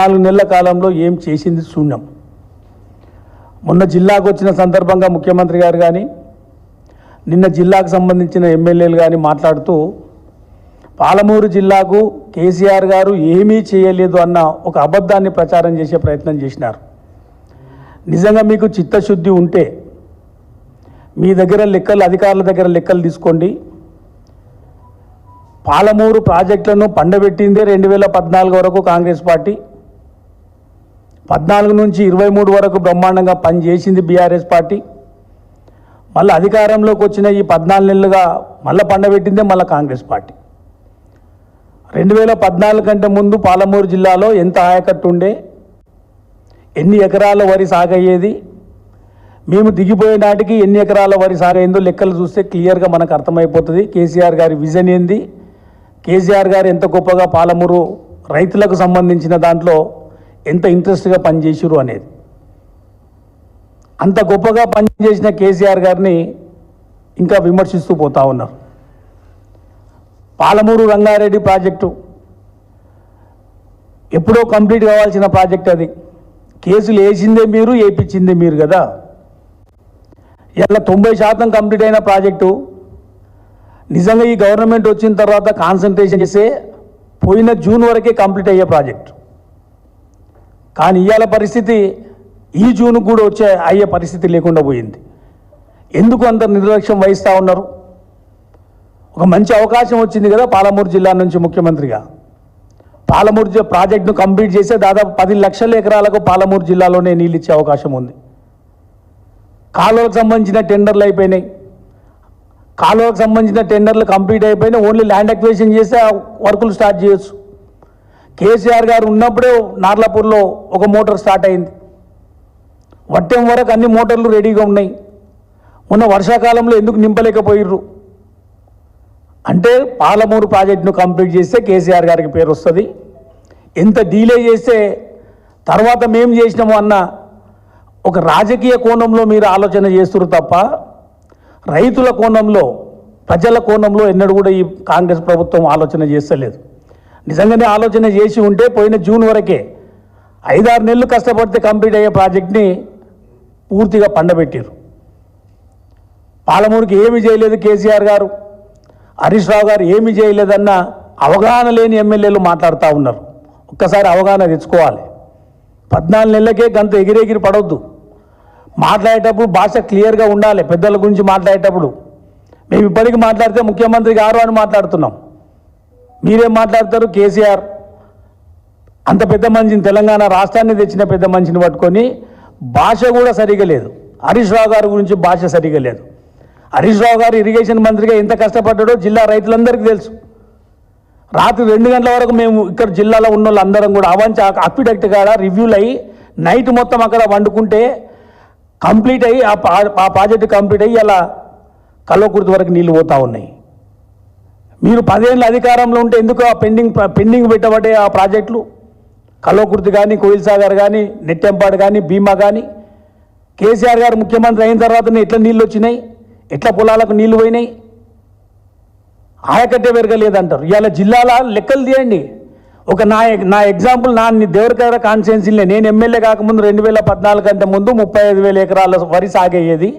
4 నెలల కాలంలో ఏం చేసింది శూన్యం. మొన్న జిల్లాకు వచ్చిన సందర్భంగా ముఖ్యమంత్రి గారు కానీ నిన్న జిల్లాకు సంబంధించిన ఎమ్మెల్యేలు కానీ మాట్లాడుతూ పాలమూరు జిల్లాకు కేసీఆర్ గారు ఏమీ చేయలేదు అన్న ఒక అబద్ధాన్ని ప్రచారం చేసే ప్రయత్నం చేసినారు. నిజంగా మీకు చిత్తశుద్ధి ఉంటే మీ దగ్గర లెక్కలు, అధికారుల దగ్గర లెక్కలు తీసుకోండి. పాలమూరు ప్రాజెక్టులను పండబెట్టిందే 2014 వరకు కాంగ్రెస్ పార్టీ, 14 నుంచి 23 వరకు బ్రహ్మాండంగా పనిచేసింది బీఆర్ఎస్ పార్టీ. మళ్ళీ అధికారంలోకి వచ్చిన ఈ 14 నెలలుగా మళ్ళీ పండబెట్టిందే మళ్ళీ కాంగ్రెస్ పార్టీ. 2014 కంటే ముందు పాలమూరు జిల్లాలో ఎంత ఆయకట్టు ఉండే, ఎన్ని ఎకరాల వరి సాగయ్యేది, మేము దిగిపోయే నాటికి ఎన్ని ఎకరాల వరి సాగైందో లెక్కలు చూస్తే క్లియర్గా మనకు అర్థమైపోతుంది. కేసీఆర్ గారి విజన్ ఏంది, కేసీఆర్ గారు ఎంత గొప్పగా పాలమూరు రైతులకు సంబంధించిన దాంట్లో ఎంత ఇంట్రెస్ట్గా పనిచేసారు అనేది. అంత గొప్పగా పనిచేసిన కేసీఆర్ గారిని ఇంకా విమర్శిస్తూ పోతా ఉన్నారు. పాలమూరు రంగారెడ్డి ప్రాజెక్టు ఎప్పుడో కంప్లీట్ కావాల్సిన ప్రాజెక్ట్, అది కేసులు వేసిందే మీరు, వేయించిందే మీరు కదా. ఇలా 90% కంప్లీట్ అయిన ప్రాజెక్టు నిజంగా ఈ గవర్నమెంట్ వచ్చిన తర్వాత కాన్సన్ట్రేషన్ చేస్తే పోయిన జూన్ వరకే కంప్లీట్ అయ్యే ప్రాజెక్టు. కానీ ఇవాళ పరిస్థితి ఈ జూన్ కూడా అయ్యే పరిస్థితి లేకుండా పోయింది. ఎందుకు అంత నిర్లక్ష్యం వహిస్తూ ఉన్నారు? ఒక మంచి అవకాశం వచ్చింది కదా పాలమూరు జిల్లా నుంచి ముఖ్యమంత్రిగా. పాలమూరు ప్రాజెక్టును కంప్లీట్ చేస్తే దాదాపు 10 లక్షల ఎకరాలకు పాలమూరు జిల్లాలోనే నీళ్ళు ఇచ్చే అవకాశం ఉంది. కాలువలకు సంబంధించిన టెండర్లు అయిపోయినాయి, కాలువలకు సంబంధించిన టెండర్లు కంప్లీట్ అయిపోయినాయి. ఓన్లీ ల్యాండ్ అక్విజిషన్ చేస్తే వర్కులు స్టార్ట్ చేయొచ్చు. కేసీఆర్ గారు ఉన్నప్పుడే నార్లాపూర్లో ఒక మోటార్ స్టార్ట్ అయింది. వట్టెం వరకు అన్ని మోటార్లు రెడీగా ఉన్నాయి. మొన్న వర్షాకాలంలో ఎందుకు నింపలేకపోయిర్రు అంటే పాలమూరు ప్రాజెక్టును కంప్లీట్ చేస్తే కేసీఆర్ గారికి పేరు వస్తుంది. ఎంత డీలే చేస్తే తర్వాత మేము చేసినాము అన్న ఒక రాజకీయ కోణంలో మీరు ఆలోచన చేస్తున్నారు తప్ప రైతుల కోణంలో, ప్రజల కోణంలో ఎన్నడూ కూడా ఈ కాంగ్రెస్ ప్రభుత్వం ఆలోచన చేస్తలేదు. నిజంగానే ఆలోచన చేసి ఉంటే పోయిన జూన్ వరకే 5-6 నెలలు కష్టపడితే కంప్లీట్ అయ్యే ప్రాజెక్ట్ని పూర్తిగా పండబెట్టారు. పాలమూరుకి ఏమీ చేయలేదు కేసీఆర్ గారు, హరీష్ రావు గారు ఏమీ చేయలేదన్న అవగాహన లేని ఎమ్మెల్యేలు మాట్లాడుతూ ఉన్నారు. ఒక్కసారి అవగాహన తెచ్చుకోవాలి. 14 నెలలకే గంత ఎగిరెగిరి పడవద్దు. మాట్లాడేటప్పుడు భాష క్లియర్గా ఉండాలి. పెద్దల గురించి మాట్లాడేటప్పుడు మేము ఇప్పటికీ మాట్లాడితే ముఖ్యమంత్రి గారు అని మాట్లాడుతున్నాం. మీరేం మాట్లాడతారు? కేసీఆర్ అంత పెద్ద మనిషిని, తెలంగాణ రాష్ట్రాన్ని తెచ్చిన పెద్ద మనిషిని పట్టుకొని భాష కూడా సరిగా లేదు. హరీష్ రావు గారి గురించి భాష సరిగా లేదు. హరీష్ రావు గారు ఇరిగేషన్ మంత్రిగా ఎంత కష్టపడ్డాడో జిల్లా రైతులందరికీ తెలుసు. రాత్రి 2 గంటల వరకు మేము ఇక్కడ జిల్లాలో ఉన్న వాళ్ళందరం కూడా అవంచి అక్విడక్ట్ కాడ రివ్యూలు అయ్యి నైట్ మొత్తం అక్కడ వండుకుంటే కంప్లీట్ అయ్యి ఆ ప్రాజెక్టు కంప్లీట్ అయ్యి అలా కల్వకుర్తి వరకు నీళ్ళు పోతూ ఉన్నాయి. మీరు 10 ఏళ్ళ అధికారంలో ఉంటే ఎందుకు ఆ పెండింగ్ పెట్టబడే ఆ ప్రాజెక్టులు కల్వకుర్తి కానీ, కోయిల్ సాగర్ కానీ, నెట్టెంపాడు కానీ, భీమా కానీ కేసీఆర్ గారు ముఖ్యమంత్రి అయిన తర్వాతనే ఎట్లా నీళ్ళు వచ్చినాయి, ఎట్లా పొలాలకు నీళ్లు పోయినాయి? ఆయకట్టే పెరగలేదంటారు. ఇవాళ జిల్లాల లెక్కలు తీయండి. ఒక నా ఎగ్జాంపుల్, నా దేవరకర కాన్స్టిట్యున్సీలో నేను ఎమ్మెల్యే కాకముందు 2014 కంటే ముందు 35,000 ఎకరాల వరి సాగయ్యేది.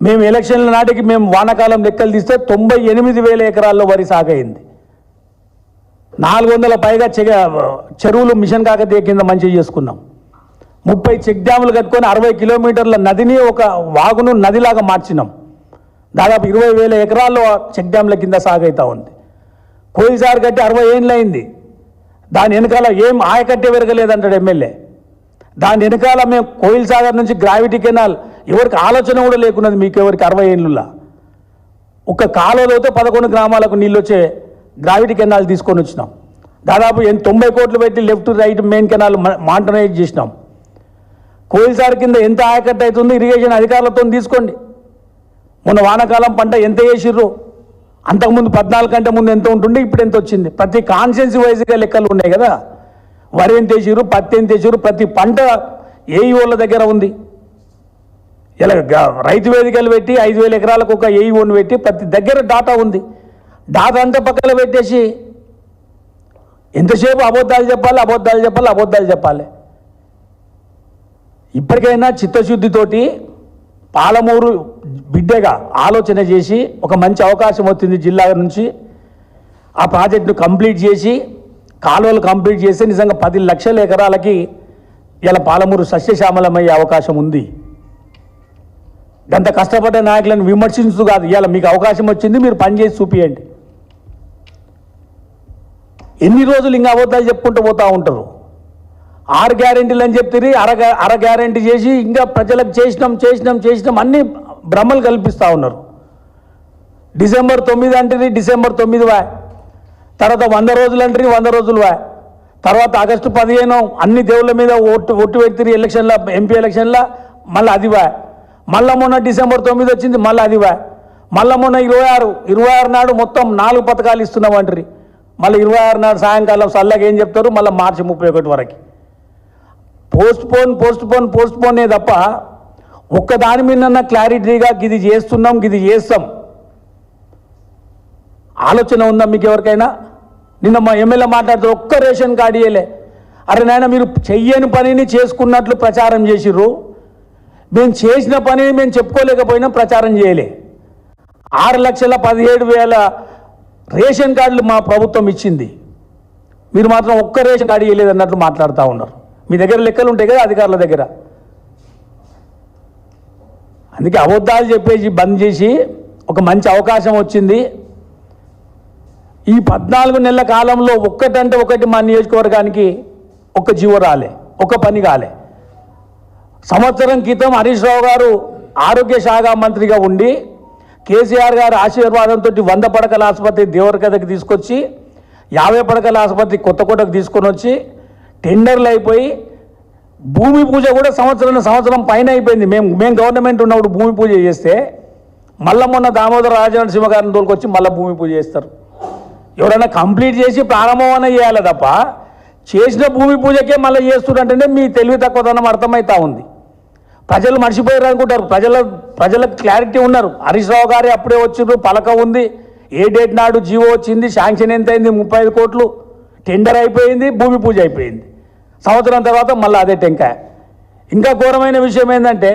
మేము ఎలక్షన్ల నాటికి మేము వానాకాలం లెక్కలు తీస్తే 98,000 ఎకరాల్లో వరి సాగైంది. 400 పైగా చెరువులు మిషన్ కాకతీయ కింద మంచిగా చేసుకున్నాం. 30 చెక్ డ్యాములు కట్టుకొని 60 కిలోమీటర్ల నదిని ఒక వాగును నదిలాగా మార్చినాం. దాదాపు 20,000 ఎకరాల్లో చెక్ డ్యాముల కింద సాగైతా ఉంది. కోయిసారి కట్టి 60 ఏళ్ళు అయింది. దాని వెనకాల ఏం ఆయకట్టే పెరగలేదంటాడు ఎమ్మెల్యే. దాని వెనకాల మేము కోయిల్ సాగర్ నుంచి గ్రావిటీ కెనాల్ ఎవరికి ఆలోచన కూడా లేకున్నది. మీకు ఎవరికి 60 ఏళ్ళులా ఒక కాలువలోతో 11 గ్రామాలకు నీళ్ళు వచ్చే గ్రావిటీ కెనాల్ తీసుకొని వచ్చినాం. దాదాపు 90 కోట్లు పెట్టి లెఫ్ట్ రైట్ మెయిన్ కెనాల్ మాంటనైజ్ చేసినాం. కోయిల్ సాగర్ కింద ఎంత ఆయకట్టు అవుతుంది ఇరిగేషన్ అధికారులతో తీసుకోండి. మొన్న వానాకాలం పంట ఎంత వేసిర్రు, అంతకుముందు 14 కంటే ముందు ఎంత ఉంటుండే, ఇప్పుడు ఎంత వచ్చింది? ప్రతి కాన్స్టిట్యున్సీ వైజ్గా లెక్కలు ఉన్నాయి కదా. వరి ఎంత వేసిర్రు, పత్తి ఎంత వేసిర్రు, ప్రతి పంట ఏఈఓల దగ్గర ఉంది. ఇలా రైతు వేదికలు పెట్టి 5,000 ఎకరాలకు ఒక ఏఈఓని పెట్టి ప్రతి దగ్గర డాటా ఉంది. డాటా అంతా పక్కన పెట్టేసి ఎంతసేపు అబద్ధాలు చెప్పాలి, అబద్ధాలు చెప్పాలి, అబద్ధాలు చెప్పాలి. ఇప్పటికైనా చిత్తశుద్ధితోటి పాలమూరు బిడ్డగా ఆలోచన చేసి ఒక మంచి అవకాశం వచ్చింది జిల్లా నుంచి, ఆ ప్రాజెక్టును కంప్లీట్ చేసి కాలువలు కంప్లీట్ చేసి నిజంగా 10 లక్షల ఎకరాలకి ఇలా పాలమూరు సస్యశ్యామలమయ్యే అవకాశం ఉంది. గంత కష్టపడ్డ నాయకులను విమర్శించు కాదు, ఇవాళ మీకు అవకాశం వచ్చింది, మీరు పనిచేసి చూపియండి. ఎన్ని రోజులు ఇంకా అబద్ధాలు చెప్పుకుంటూ పోతూ ఉంటారు. 6 గ్యారెంటీలు అని చెప్తే అర గ్యారెంటీ చేసి ఇంకా ప్రజలకు చేసినాం అన్ని భ్రమలు కల్పిస్తూ ఉన్నారు. డిసెంబర్ 9 అంటే డిసెంబర్ 9 వా, తర్వాత 100 రోజులు అంటే 100 రోజులు వా, తర్వాత ఆగస్టు 15 అన్ని దేవుళ్ళ మీద ఒట్టు వ్యక్తి ఎలక్షన్ల ఎంపీ ఎలక్షన్ల మళ్ళీ అది వా, మళ్ళీ మొన్న డిసెంబర్ 9 వచ్చింది మళ్ళీ అది వా, మళ్ళీ మొన్న 26 నాడు మొత్తం 4 పథకాలు ఇస్తున్నామంటారు. మళ్ళీ 26 నాడు సాయంకాలం సల్లగా ఏం చెప్తారు, మళ్ళీ మార్చి 31 వరకు పోస్ట్ పోనే తప్ప ఒక్క దాని మీద క్లారిటీగా ఇది చేస్తున్నాం ఇది చేస్తాం ఆలోచన ఉందా మీకు ఎవరికైనా? నిన్న మా ఎమ్మెల్యే మాట్లాడుతూ ఒక్క రేషన్ కార్డు ఇయ్యలే. అరే నాయన, మీరు చెయ్యని పనిని చేసుకున్నట్లు ప్రచారం చేసిర్రు, మేము చేసిన పనిని మేము చెప్పుకోలేకపోయినా ప్రచారం చేయలే. 6,17,000 రేషన్ కార్డులు మా ప్రభుత్వం ఇచ్చింది, మీరు మాత్రం ఒక్క రేషన్ కార్డు ఇవ్వలేదు అన్నట్లు మాట్లాడుతూ ఉన్నారు. మీ దగ్గర లెక్కలు ఉంటాయి కదా అధికారుల దగ్గర. అందుకే అబద్ధాలు చెప్పేసి బంద్ చేసి ఒక మంచి అవకాశం వచ్చింది. ఈ 14 నెలల కాలంలో ఒక్కటంటే ఒకటి మా నియోజకవర్గానికి ఒక జీవో రాలే, ఒక పని కాలే. సంవత్సరం క్రితం హరీష్ రావు గారు ఆరోగ్య శాఖ మంత్రిగా ఉండి కేసీఆర్ గారు ఆశీర్వాదంతో 100 పడకల ఆసుపత్రి దేవరకథకు తీసుకొచ్చి 50 పడకల ఆసుపత్రి కొత్తకోటకు తీసుకొని వచ్చి టెండర్లు అయిపోయి భూమి పూజ కూడా సంవత్సరం పైన అయిపోయింది. మేము గవర్నమెంట్ ఉన్నప్పుడు భూమి పూజ చేస్తే మళ్ళీ మొన్న దామోదర రాజనరసింహ గారిని తోలుకొచ్చి మళ్ళీ భూమి పూజ చేస్తారు. ఎవరైనా కంప్లీట్ చేసి ప్రారంభం చేయాలి తప్ప చేసిన భూమి పూజకే మళ్ళీ చేస్తుంటే మీ తెలివి తక్కువదనం అర్థమవుతా ఉంది. ప్రజలు మర్చిపోయారు అనుకుంటారు. ప్రజలకు క్లారిటీ ఉన్నారు. హరీష్ రావు గారే అప్పుడే వచ్చిండ్రు, పలక ఉంది, ఏ డేట్ నాడు జీవో వచ్చింది, శాంక్షన్ ఎంత అయింది, 35 కోట్లు, టెండర్ అయిపోయింది, భూమి పూజ అయిపోయింది. సంవత్సరం తర్వాత మళ్ళీ అదే టెంకాయ. ఇంకా ఘోరమైన విషయం ఏంటంటే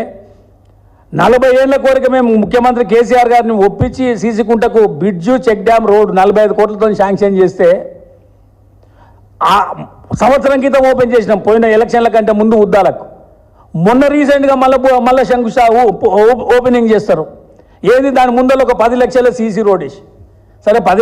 40 ఏళ్ల కోరిక మేము ముఖ్యమంత్రి కేసీఆర్ గారిని ఒప్పించి సీసీకుంటకు బ్రిడ్జు చెక్ డ్యామ్ రోడ్ 45 కోట్లతో శాంక్షన్ చేస్తే ఆ సంవత్సరం క్రితం ఓపెన్ చేసినాం, పోయిన ఎలక్షన్ల కంటే ముందు ఉద్దాలకు. మొన్న రీసెంట్గా మళ్ళీ ఓపెనింగ్ చేస్తారు. ఏది దాని ముందర ఒక 10 లక్షల సీసీ రోడ్ వేసి, సరే 10